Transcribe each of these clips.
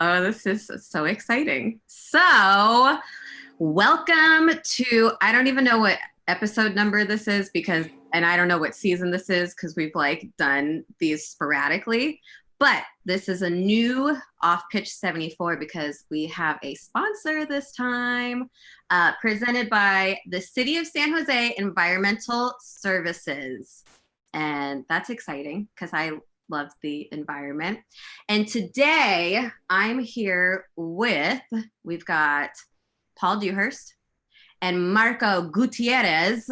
Oh, this is so exciting. So, welcome to, I don't even know what episode number this is and I don't know what season this is because we've like done these sporadically, but this is a new Off Pitch 74 because we have a sponsor this time, presented by the City of San Jose Environmental Services. And that's exciting because I love the environment. And today I'm here we've got Paul Dewhurst and Marco Gutierrez.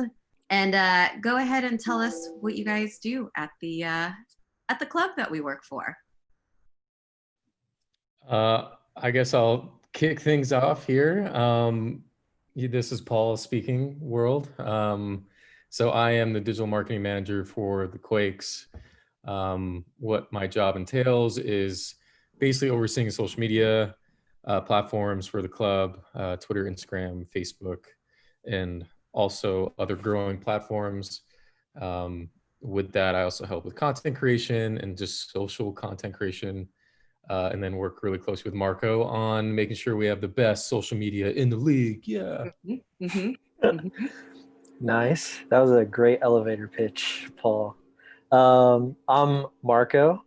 And go ahead and tell us what you guys do at the club that we work for. I guess I'll kick things off here. This is Paul speaking, world. So I am the digital marketing manager for the Quakes. What my job entails is basically overseeing social media platforms for the club, Twitter, Instagram, Facebook, and also other growing platforms. With that, I also help with content creation and just social content creation, and then work really closely with Marco on making sure we have the best social media in the league. Yeah. Mm-hmm. Mm-hmm. Nice. That was a great elevator pitch, Paul. I'm Marco.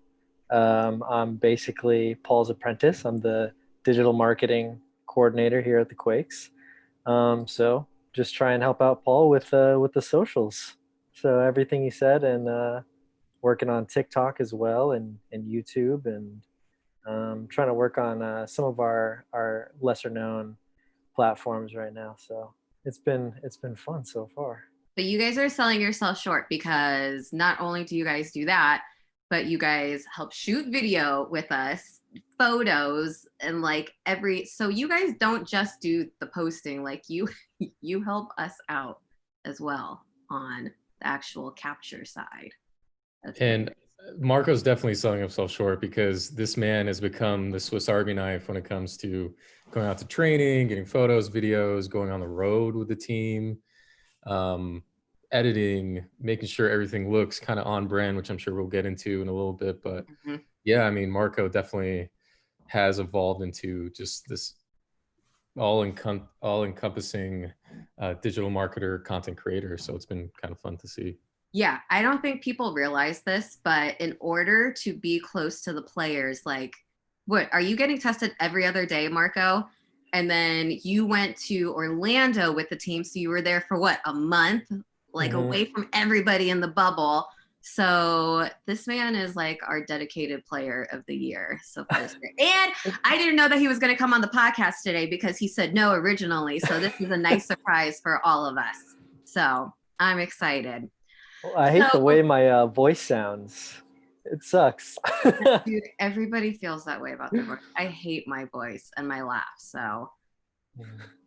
I'm basically Paul's apprentice. I'm the digital marketing coordinator here at the Quakes. So just try and help out Paul with the socials. So everything he said, and working on TikTok as well, and YouTube, and trying to work on some of our lesser known platforms right now. So it's been fun so far. But you guys are selling yourself short because not only do you guys do that, but you guys help shoot video with us, photos, and like so you guys don't just do the posting, like you help us out as well on the actual capture side. And Marco's definitely selling himself short because this man has become the Swiss Army knife when it comes to going out to training, getting photos, videos, going on the road with the team, editing, making sure everything looks kind of on brand, which I'm sure we'll get into in a little bit. But yeah, I mean, Marco definitely has evolved into just this all-encompassing digital marketer, content creator. So it's been kind of fun to see. Yeah, I don't think people realize this, but in order to be close to the players, like, what, are you getting tested every other day, Marco? And then you went to Orlando with the team, so you were there for what, a month, like away from everybody in the bubble. So this man is like our dedicated player of the year so far this year. And I didn't know that he was going to come on the podcast today because he said no originally. So this is a nice surprise for all of us. So I'm excited. Well, I hate the way my voice sounds. It sucks. Dude, everybody feels that way about their voice. I hate my voice and my laugh. So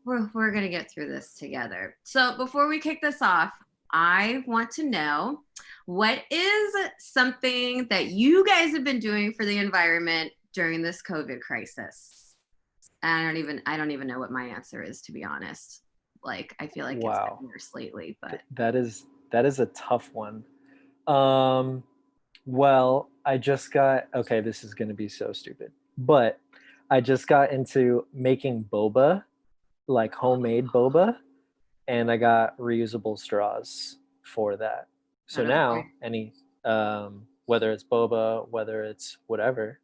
we're going to get through this together. So before we kick this off, I want to know, what is something that you guys have been doing for the environment during this COVID crisis? I don't even know what my answer is, to be honest. Like, I feel like it's been worse lately, but that is a tough one. Well, I just got, okay, this is going to be so stupid, but I just got into making boba, like homemade boba, and I got reusable straws for that. So now whether it's boba, whether it's whatever,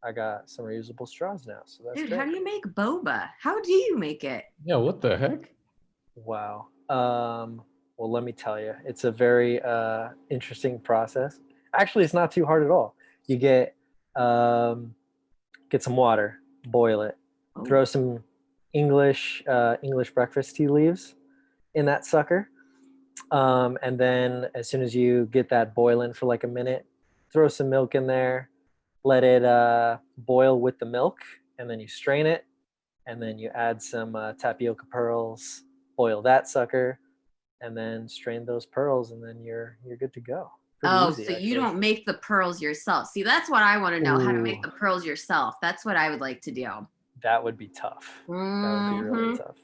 I got some reusable straws now. So that's dude, great. how do you make boba? How do you make it? Yeah, what the heck? Wow. Well, let me tell you, it's a very interesting process. Actually, it's not too hard at all. You get some water, boil it, throw some English breakfast tea leaves in that sucker, and then as soon as you get that boiling for like a minute, throw some milk in there, let it boil with the milk, and then you strain it, and then you add some tapioca pearls, boil that sucker, and then strain those pearls, and then you're good to go. Pretty easy, so actually. you don't make the pearls yourself. See, that's what I want to know, how to make the pearls yourself. That's what I would like to do. That would be tough. That would be really tough.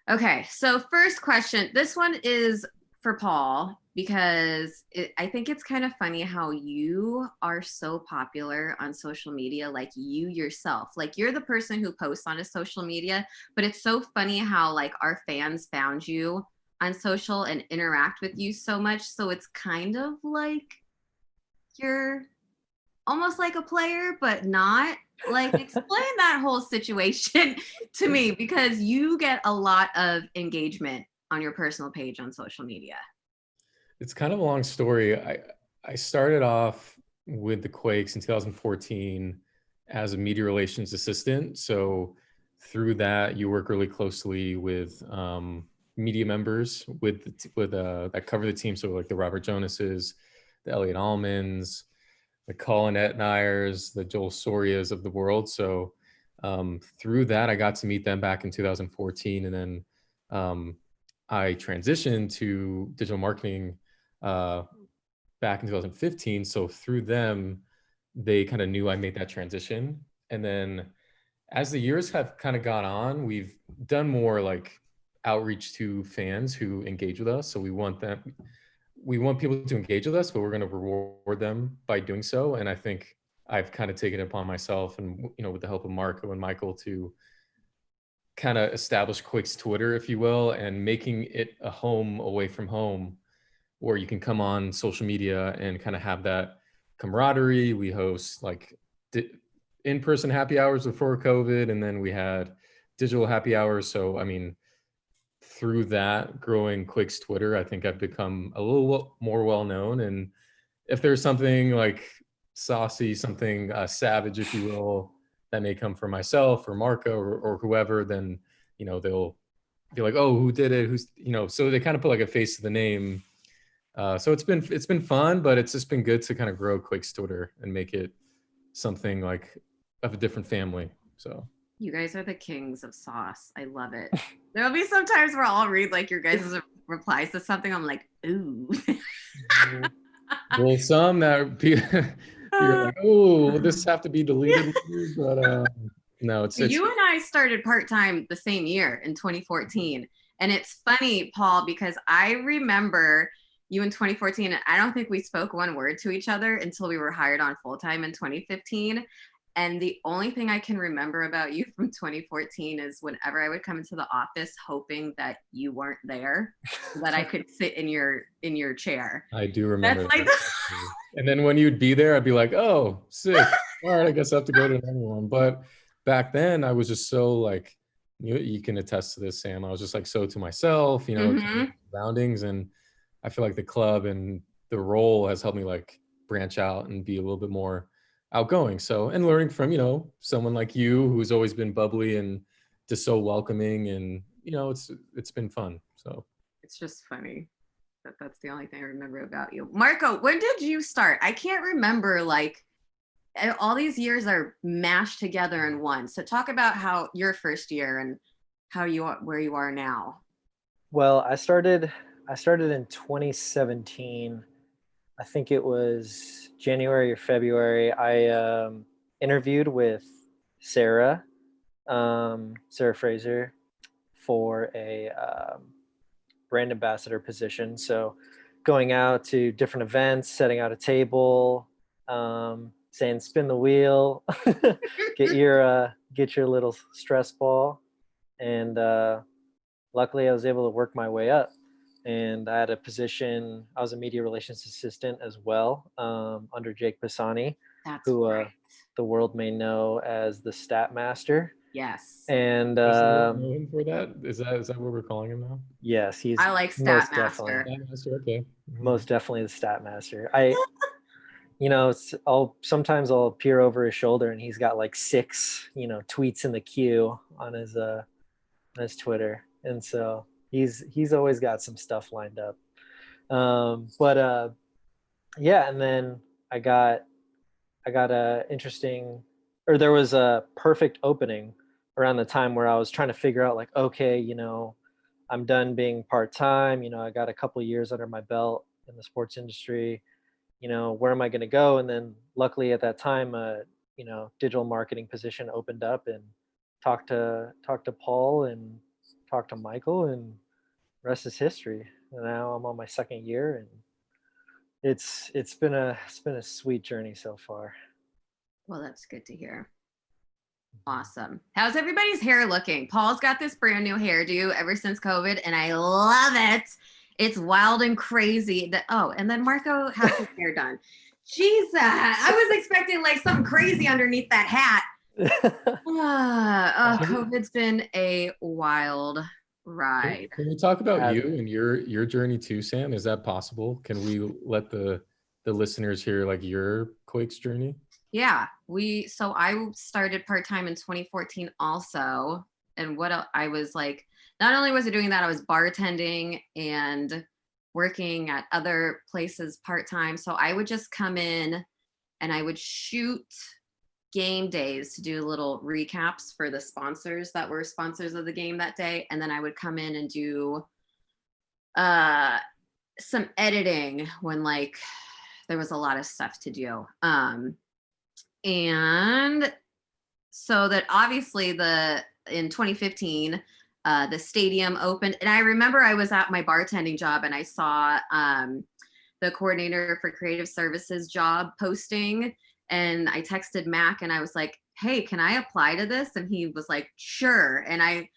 Okay, so first question. This one is for Paul. because I think it's kind of funny how you are so popular on social media, like you yourself, like you're the person who posts on a social media, but it's so funny how like our fans found you on social and interact with you so much. So it's kind of like you're almost like a player, but not. Like, explain that whole situation to me, because you get a lot of engagement on your personal page on social media. It's kind of a long story. I started off with the Quakes in 2014 as a media relations assistant. So through that, you work really closely with media members that cover the team. So like the Robert Jonases, the Elliot Almonds, the Colin Etnires, the Joel Sorias of the world. So through that, I got to meet them back in 2014, and then I transitioned to digital marketing back in 2015. So through them, they kind of knew I made that transition. And then as the years have kind of gone on, we've done more like outreach to fans who engage with us. So we want people to engage with us, but we're going to reward them by doing so. And I think I've kind of taken it upon myself, and with the help of Marco and Michael, to kind of establish Quakes Twitter, if you will, and making it a home away from home, where you can come on social media and kind of have that camaraderie. We host like in-person happy hours before COVID, and then we had digital happy hours. So, I mean, through that, growing Quakes Twitter, I think I've become a little more well-known. And if there's something like saucy, something savage, if you will, that may come from myself or Marco or whoever, then, they'll be like, oh, who did it? So they kind of put like a face to the name. So it's been fun, but it's just been good to kind of grow Quakes Twitter and make it something like of a different family. So You guys are the kings of sauce. I love it. There'll be some times where I'll read like your guys' replies to something. I'm like, ooh. well, some that you're like, oh, will this have to be deleted? But no, it's You and I started part-time the same year in 2014. And it's funny, Paul, because I remember you in 2014, and I don't think we spoke one word to each other until we were hired on full-time in 2015. And the only thing I can remember about you from 2014 is whenever I would come into the office hoping that you weren't there, so that I could sit in your chair. I do remember That's like that. And then when you'd be there, I'd be like, oh, sick. All right, I guess I have to go to another one. But back then, I was just so like, you can attest to this, Sam. I was just like so to myself, to surroundings. And I feel like the club and the role has helped me like branch out and be a little bit more outgoing. So, and learning from, someone like you who's always been bubbly and just so welcoming, and, it's been fun. So it's just funny. That's the only thing I remember about you. Marco, when did you start? I can't remember, like all these years are mashed together in one. So talk about how your first year and where you are now. Well, I started in 2017. I think it was January or February. I interviewed with Sarah Fraser for a brand ambassador position. So going out to different events, setting out a table, saying spin the wheel, get your little stress ball. And luckily I was able to work my way up. And I had a position, I was a media relations assistant as well, under Jake Pisani, who right. The world may know as the Stat Master. Yes. And know him for that? Is that what we're calling him now? Yes, I like Stat Master. Stat Master, okay. Most definitely the Stat Master. Sometimes I'll peer over his shoulder and he's got like 6, tweets in the queue on his Twitter. And so he's always got some stuff lined up. Yeah, and then I got a interesting, or there was a perfect opening around the time where I was trying to figure out like, okay, I'm done being part-time, I got a couple years under my belt in the sports industry, where am I going to go? And then luckily at that time, digital marketing position opened up, and talked to Paul and talked to Michael, and rest is history. and now I'm on my second year, and it's been a sweet journey so far. Well, that's good to hear. Awesome. How's everybody's hair looking? Paul's got this brand new hairdo ever since COVID, and I love it. It's wild and crazy. And then Marco has his hair done. Jesus, I was expecting like something crazy underneath that hat. COVID's been a wild ride. Can we talk about you and your journey too, Sam? Is that possible? Can we let the listeners hear like your Quakes journey? Yeah, so I started part-time in 2014 also. And I was like, not only was I doing that, I was bartending and working at other places part-time. So I would just come in and I would shoot game days to do little recaps for the sponsors that were sponsors of the game that day. And then I would come in and do some editing when like there was a lot of stuff to do. And so that obviously in 2015, the stadium opened. And I remember I was at my bartending job and I saw the coordinator for creative services job posting. And I texted Mac and I was like, hey, can I apply to this? And he was like, sure. And I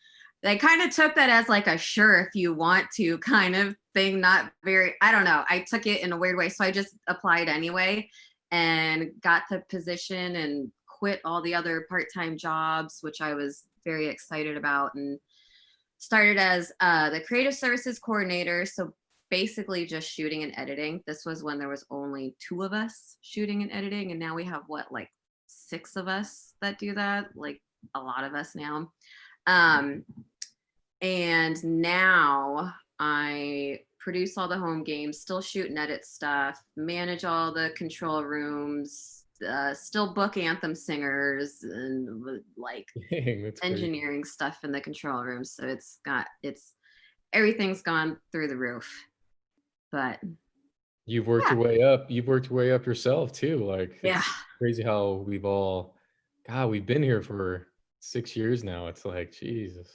kind of took that as like a sure if you want to kind of thing, not very, I don't know. I took it in a weird way. So I just applied anyway and got the position and quit all the other part-time jobs, which I was very excited about, and started as the creative services coordinator. So basically just shooting and editing. This was when there was only 2 of us shooting and editing. And now we have like 6 of us that do that, like a lot of us now. And now I produce all the home games, still shoot and edit stuff, manage all the control rooms, still book anthem singers and like engineering stuff in the control room. So everything's gone through the roof. But you've worked your way up. You've worked your way up yourself too. Like, it's crazy how we've been here for 6 years now. It's like, Jesus.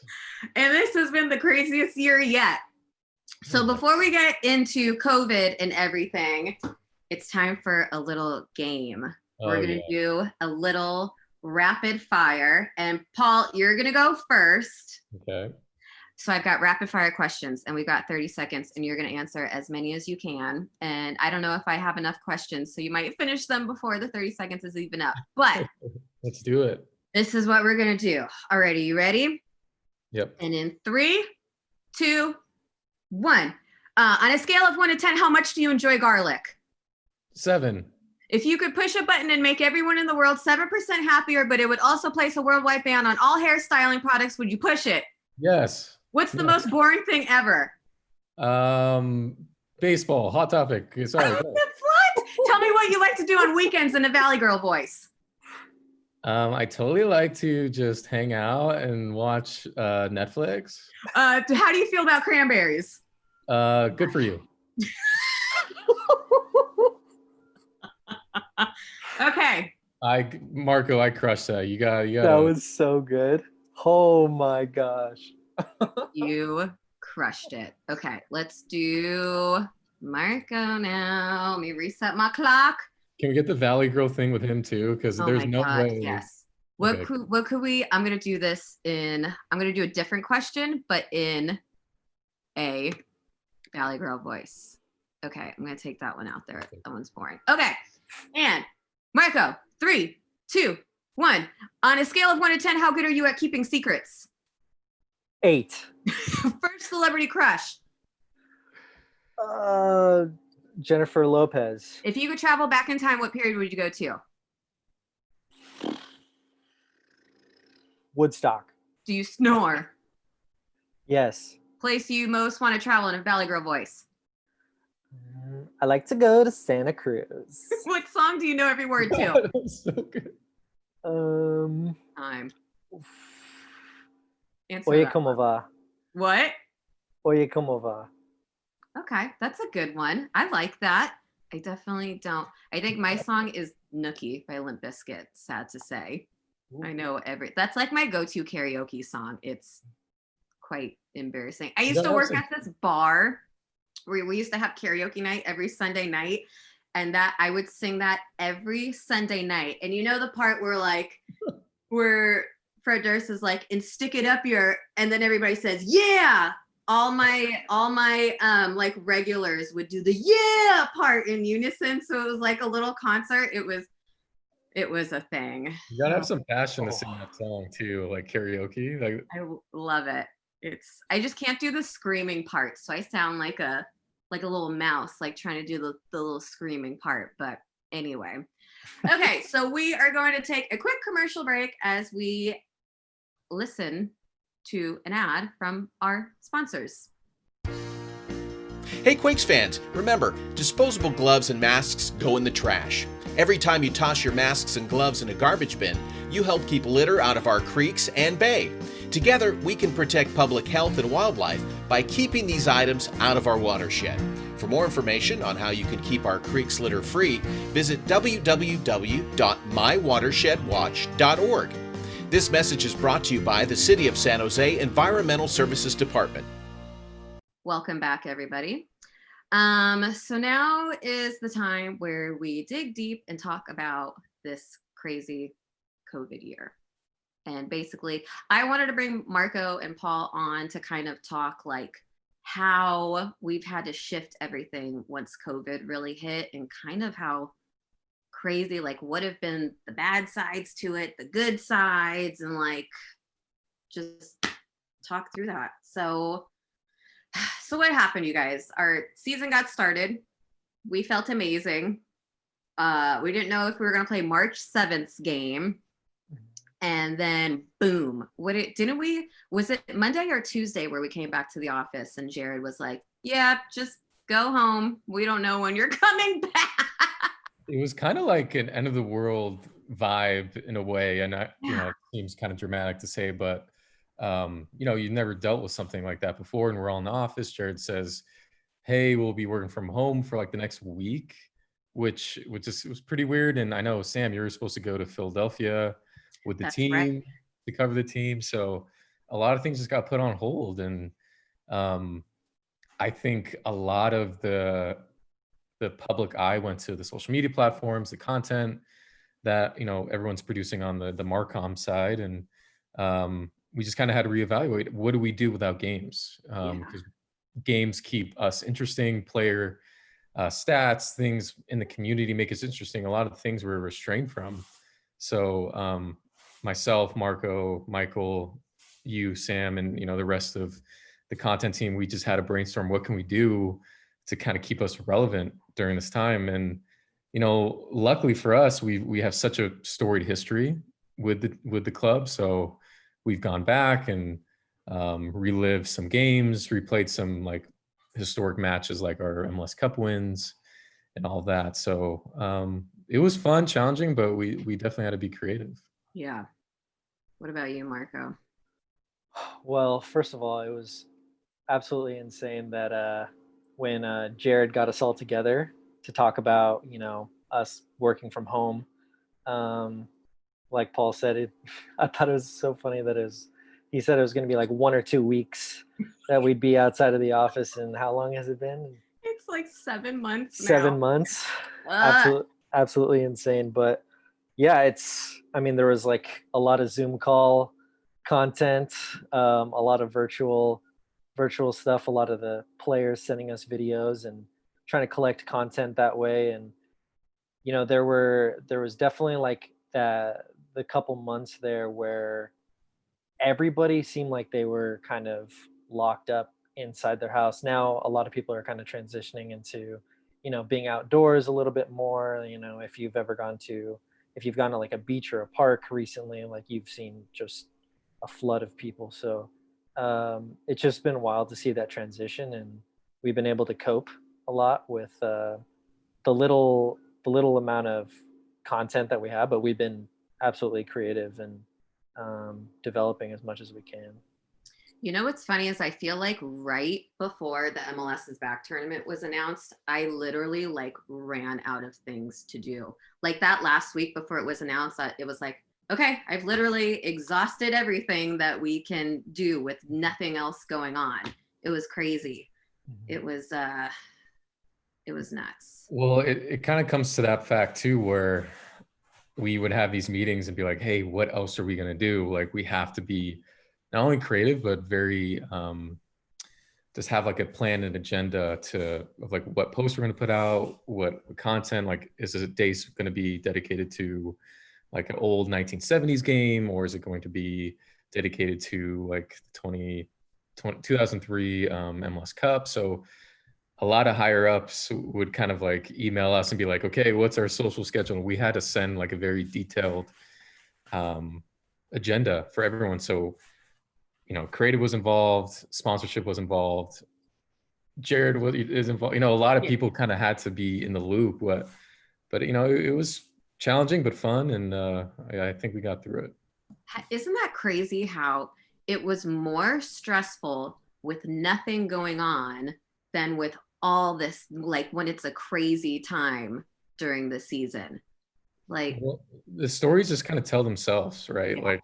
And this has been the craziest year yet. So before we get into COVID and everything, it's time for a little game. We're going to do a little rapid fire. And Paul, you're going to go first. Okay. So I've got rapid fire questions and we've got 30 seconds and you're going to answer as many as you can. And I don't know if I have enough questions, so you might finish them before the 30 seconds is even up. But let's do it. This is what we're going to do. All right, are you ready? Yep. And in 3, 2, 1. On a scale of 1 to 10, how much do you enjoy garlic? 7. If you could push a button and make everyone in the world 7% happier, but it would also place a worldwide ban on all hairstyling products, would you push it? Yes. What's the most boring thing ever? Baseball. Hot topic. Sorry. What? Tell me what you like to do on weekends in a Valley Girl voice. I totally like to just hang out and watch Netflix. How do you feel about cranberries? Good for you. Okay. Marco, I crushed that. You got. That was so good. Oh my gosh. You crushed it. Okay, let's do Marco now. Let me reset my clock. Can we get the Valley Girl thing with him too? Because there's no way. Yes. What could we? I'm gonna do a different question, but in a Valley Girl voice. Okay, I'm gonna take that one out there. That one's boring. Okay, and Marco, 3, 2, 1. On a scale of 1 to 10, how good are you at keeping secrets? 8. First celebrity crush. Jennifer Lopez. If you could travel back in time, what period would you go to? Woodstock. Do you snore? Yes. Place you most want to travel in a Valley Girl voice. I like to go to Santa Cruz. What song do you know every word to? That's so good. Time. Oye, como va? What? Oye, como va? Okay, that's a good one. I like that. I definitely don't. I think my song is Nookie by Limp Bizkit, sad to say. Ooh. I know that's like my go-to karaoke song. It's quite embarrassing. I used to work at this bar we used to have karaoke night every Sunday night, and that I would sing that every Sunday night. And you know the part where like where Fred Durst is like, and stick it up your, and then everybody says, yeah. All my like regulars would do the yeah part in unison. So it was like a little concert. It was a thing. You gotta have some passion to sing that song too, like karaoke. Like I love it. I just can't do the screaming part. So I sound like a little mouse, like trying to do the little screaming part. But anyway. Okay, so we are going to take a quick commercial break as we listen to an ad from our sponsors. Hey Quakes fans, remember, disposable gloves and masks go in the trash. Every time you toss your masks and gloves in a garbage bin, you help keep litter out of our creeks and bay. Together, we can protect public health and wildlife by keeping these items out of our watershed. For more information on how you can keep our creeks litter-free, visit www.mywatershedwatch.org. This message is brought to you by the City of San Jose Environmental Services Department. Welcome back, everybody. So now is the time where we dig deep and talk about this crazy COVID year. And basically, I wanted to bring Marco and Paul on to kind of talk like how we've had to shift everything once COVID really hit, and kind of how crazy, like what have been the bad sides to it, the good sides, and like just talk through that. So what happened, you guys? Our season got started. We felt amazing. We didn't know if we were going to play March 7th game. And then boom, was it Monday or Tuesday where we came back to the office and Jared was like, yeah, just go home. We don't know when you're coming back. it was kind of like an end of the world vibe in a way. And it seems kind of dramatic to say, but you've never dealt with something like that before. And we're all in the office. Jared says, hey, we'll be working from home for like the next week, which was pretty weird. And I know, Sam, you were supposed to go to Philadelphia with the team, right, to cover the team. So a lot of things just got put on hold. And I think a lot of the public eye went to the social media platforms, the content that, everyone's producing on the Marcom side. And we just kind of had to reevaluate, what do we do without games? Because games keep us interesting, player stats, things in the community make us interesting. A lot of the things we're restrained from. So myself, Marco, Michael, you, Sam, and the rest of the content team, we just had to brainstorm, what can we do to kind of keep us relevant during this time. And luckily for us, we have such a storied history with the club. So we've gone back and relived some games, replayed some like historic matches like our MLS Cup wins and all that. So it was fun, challenging, but we definitely had to be creative. Yeah. What about you, Marco? Well, first of all, it was absolutely insane that when Jared got us all together to talk about, us working from home, like Paul said, I thought it was so funny that he said it was going to be like 1 or 2 weeks that we'd be outside of the office. And how long has it been? It's like 7 months now. 7 months. Absolutely insane. But yeah, there was like a lot of Zoom call content, a lot of virtual stuff, a lot of the players sending us videos and trying to collect content that way. And, there was definitely like the couple months there where everybody seemed like they were kind of locked up inside their house. Now, a lot of people are kind of transitioning into, being outdoors a little bit more. If you've gone to like a beach or a park recently, like you've seen just a flood of people. So it's just been wild to see that transition, and we've been able to cope a lot with the little amount of content that we have, but we've been absolutely creative and developing as much as we can. What's funny is I feel like right before the MLS's back tournament was announced, I literally like ran out of things to do. Like that last week before it was announced, it was like, okay, I've literally exhausted everything that we can do with nothing else going on. It was crazy. it was nuts. Well, it kind of comes to that fact too, where we would have these meetings and be like, hey, what else are we going to do? Like, we have to be not only creative, but very, just have like a plan and agenda of like what posts we're going to put out, what content, like, is it days going to be dedicated to like an old 1970s game, or is it going to be dedicated to like the 2003 MLS Cup? So a lot of higher ups would kind of like email us and be like, okay, what's our social schedule? And we had to send like a very detailed agenda for everyone. So, creative was involved, sponsorship was involved, Jared is involved. A lot of people kind of had to be in the loop. But it was challenging but fun, and I think we got through it. Isn't that crazy how it was more stressful with nothing going on than with all this, like when it's a crazy time during the season? Like, well, the stories just kind of tell themselves, right? Yeah. Like,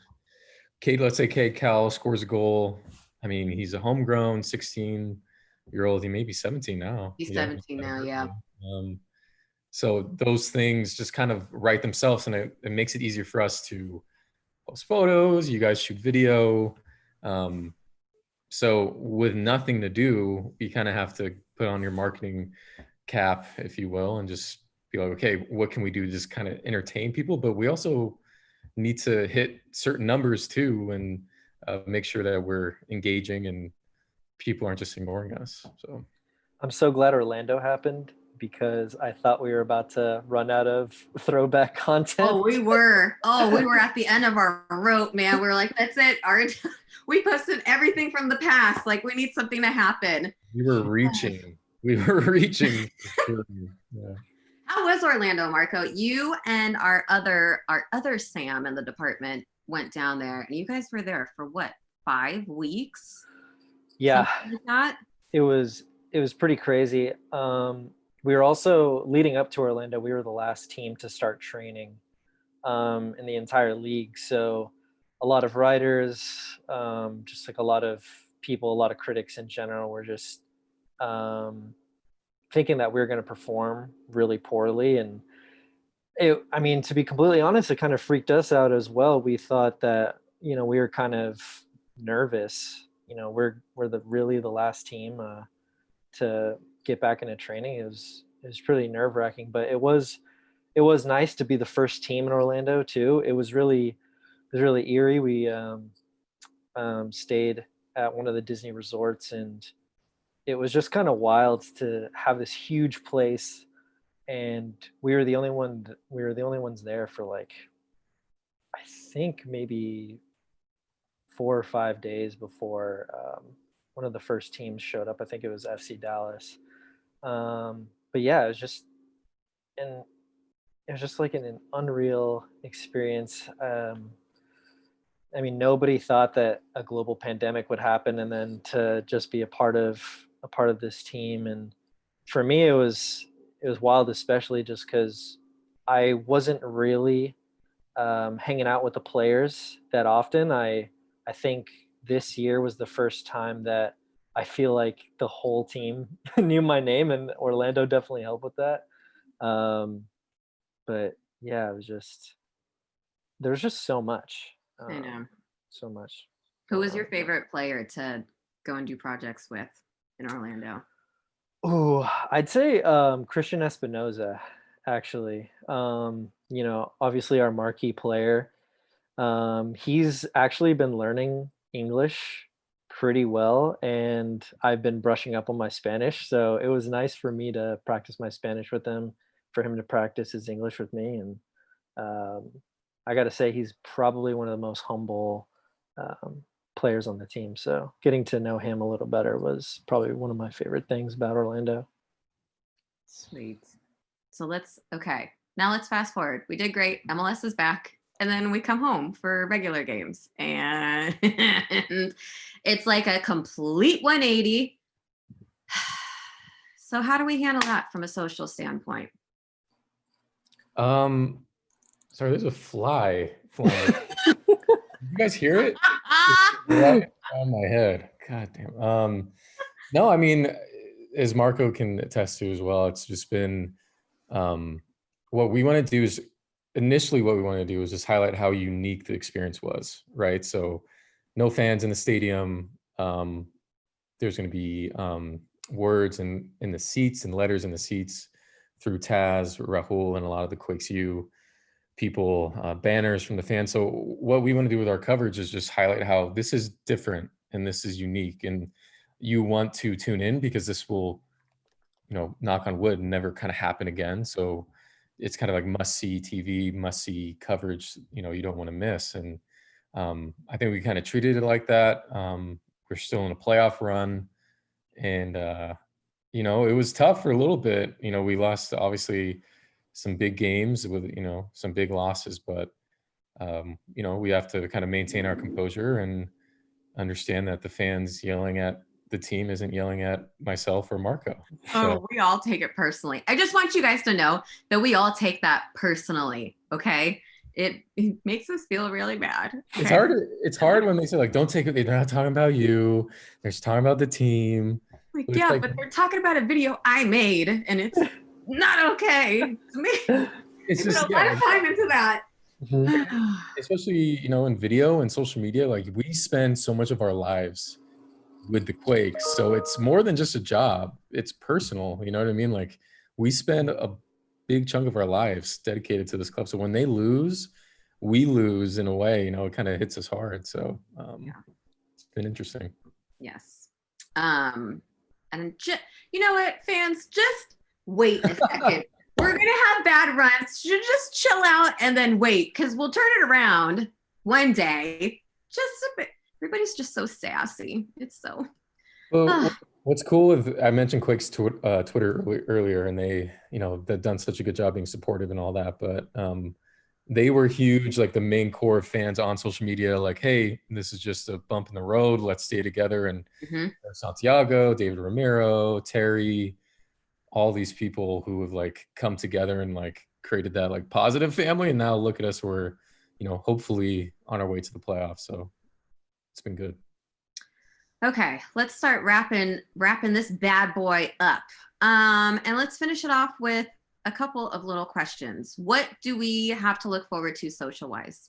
let's say Cade Cowell scores a goal. I mean, he's a homegrown 16-year-old. He may be 17 now. He's 17 now, yeah. So those things just kind of write themselves, and it makes it easier for us to post photos. You guys shoot video. So with nothing to do, you kind of have to put on your marketing cap, if you will, and just be like, okay, what can we do to just kind of entertain people? But we also need to hit certain numbers too, and make sure that we're engaging and people aren't just ignoring us. So I'm so glad Orlando happened, because I thought we were about to run out of throwback content. Oh, we were at the end of our rope, man. We were like, that's it. We posted everything from the past. Like, we need something to happen. We were reaching. Yeah. How was Orlando, Marco? You and our other Sam in the department went down there, and you guys were there for what, 5 weeks? Yeah, like that? It was pretty crazy. We were also, leading up to Orlando, we were the last team to start training in the entire league. So a lot of writers, just like a lot of people, a lot of critics in general, were just thinking that we were going to perform really poorly. And to be completely honest, it kind of freaked us out as well. We thought that, we were kind of nervous. We're really the last team to get back into training. It was pretty nerve-wracking, but it was nice to be the first team in Orlando too. It was really eerie. We stayed at one of the Disney resorts, and it was just kind of wild to have this huge place, and we were the only ones there for, like, I think maybe 4 or 5 days before one of the first teams showed up. I think it was FC Dallas. But yeah, it was just like an unreal experience. Nobody thought that a global pandemic would happen, and then to just be a part of this team. And for me, it was wild, especially just because I wasn't really hanging out with the players that often. I think this year was the first time that I feel like the whole team knew my name, and Orlando definitely helped with that. But yeah, there was just so much. I know. So much. Who was your favorite player to go and do projects with in Orlando? Oh, I'd say Christian Espinoza, actually. Obviously our marquee player. He's actually been learning English pretty well, and I've been brushing up on my Spanish. So it was nice for me to practice my Spanish with him, for him to practice his English with me. And I got to say, he's probably one of the most humble players on the team. So getting to know him a little better was probably one of my favorite things about Orlando. Sweet. So now let's fast forward. We did great. MLS is back. And then we come home for regular games, and it's like a complete 180. So how do we handle that from a social standpoint? Sorry, there's a fly flying. You guys hear it? It's right on my head. God damn. No, as Marco can attest to as well, it's just been what we want to do is initially what we want to do is just highlight how unique the experience was, right? So no fans in the stadium. There's going to be words in the seats and letters in the seats through Taz, Rahul, and a lot of the Quakes U people, banners from the fans. So what we want to do with our coverage is just highlight how this is different and this is unique, and you want to tune in because this will, knock on wood, never kind of happen again. So it's kind of like must see TV, must see coverage, you don't want to miss. And I think we kind of treated it like that. We're still in a playoff run, and it was tough for a little bit. We lost obviously some big games with some big losses, but we have to kind of maintain our composure and understand that the fans yelling at the team isn't yelling at myself or Marco. Oh, we all take it personally. I just want you guys to know that we all take that personally. Okay. It makes us feel really bad. Okay? It's hard when they say, like, don't take it. They're not talking about you. They're just talking about the team. Like, yeah, but they're talking about a video I made, and it's not okay to me. It's just a lot of time into that. Especially, in video and social media, like we spend so much of our lives with the Quakes. So it's more than just a job. It's personal. You know what I mean? Like we spend a big chunk of our lives dedicated to this club. So when they lose, we lose in a way, it kind of hits us hard. So it's been interesting. Yes. And you know what, fans, just wait a second. We're going to have bad runs. Just chill out and then wait, because we'll turn it around one day. Just a bit. Everybody's just so sassy. It's so. Well, what's cool is I mentioned Quake's Twitter earlier, and they, they've done such a good job being supportive and all that. But they were huge, like the main core of fans on social media, like, hey, this is just a bump in the road. Let's stay together. And Santiago, David Ramiro, Terry, all these people who have like come together and like created that like positive family. And now look at us, we're, hopefully on our way to the playoffs. So it's been good. Okay, let's start wrapping this bad boy up. And let's finish it off with a couple of little questions. What do we have to look forward to social-wise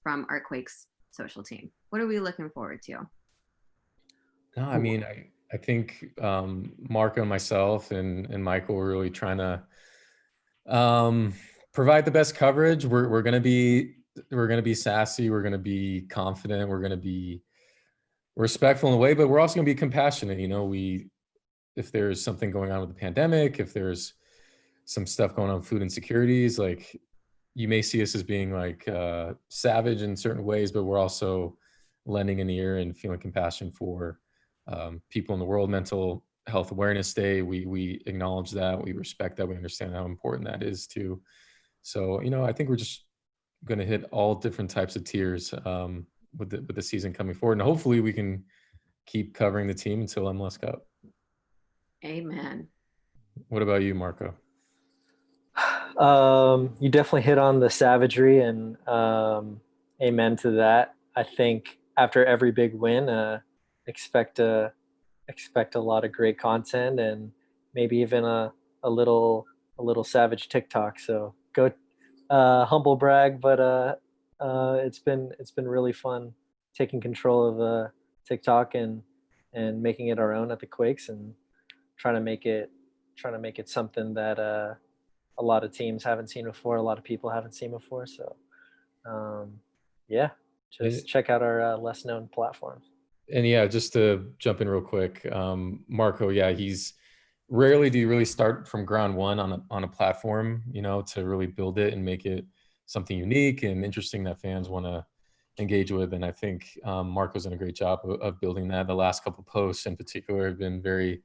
from our Quakes social team? What are we looking forward to? No, I mean, I think Marco and myself and Michael were really trying to provide the best coverage. We're gonna be sassy. We're gonna be confident. We're gonna be respectful in a way, but we're also gonna be compassionate. If there's something going on with the pandemic, if there's some stuff going on with food insecurities, like you may see us as being like savage in certain ways, but we're also lending an ear and feeling compassion for people in the world. Mental Health Awareness Day, we acknowledge that, we respect that, we understand how important that is too. So I think we're just going to hit all different types of tiers with the season coming forward, and hopefully we can keep covering the team until MLS Cup. Amen. What about you, Marco? You definitely hit on the savagery, and amen to that. I think after every big win, expect a lot of great content, and maybe even a little savage TikTok. So go, humble brag, but it's been really fun taking control of TikTok and making it our own at the Quakes, and trying to make it something that a lot of teams haven't seen before, a lot of people haven't seen before. So just check out our less known platforms. And yeah, just to jump in real quick, Marco, he's rarely do you really start from ground one on a platform, to really build it and make it something unique and interesting that fans want to engage with. And I think Marco's done a great job of building that. The last couple of posts in particular have been very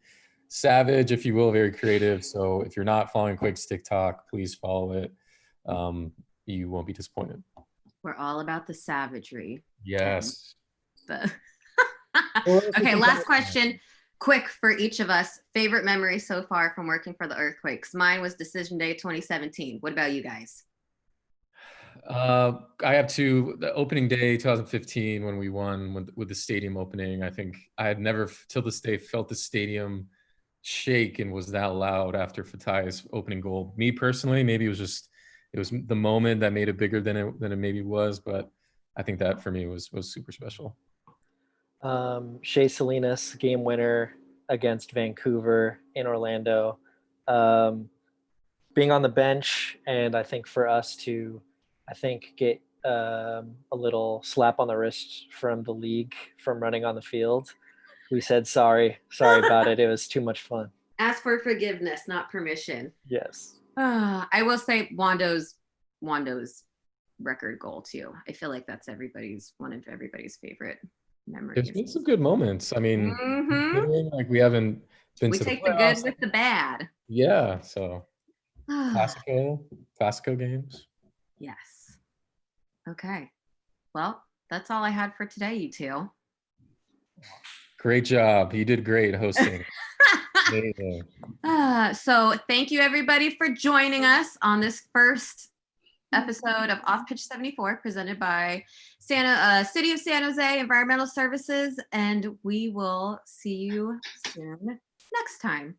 savage, if you will, very creative. So if you're not following Quakes TikTok, please follow it. You won't be disappointed. We're all about the savagery. Yes. Okay, last question. Quick for each of us. Favorite memory so far from working for the Earthquakes? Mine was Decision Day 2017. What about you guys? I have two. The opening day 2015 when we won with the stadium opening. I think I had never till this day felt the stadium shake and was that loud after Fatai's opening goal. Me personally, maybe it was the moment that made it bigger than it maybe was, but I think that for me was super special. Shea Salinas, game winner against Vancouver in Orlando. Being on the bench, and I think for us to, get a little slap on the wrist from the league from running on the field. We said sorry about it. It was too much fun. Ask for forgiveness, not permission. Yes. I will say Wando's record goal too. I feel like that's one of everybody's favorite memories. There's been some good moments. I mean, like we haven't been we to take the good with the bad. Yeah, so classical games. Yes. Okay. Well, that's all I had for today, you two. Great job. You did great hosting. Amazing. So thank you everybody for joining us on this first episode of Off Pitch 74 presented by City of San Jose Environmental Services, and we will see you soon next time.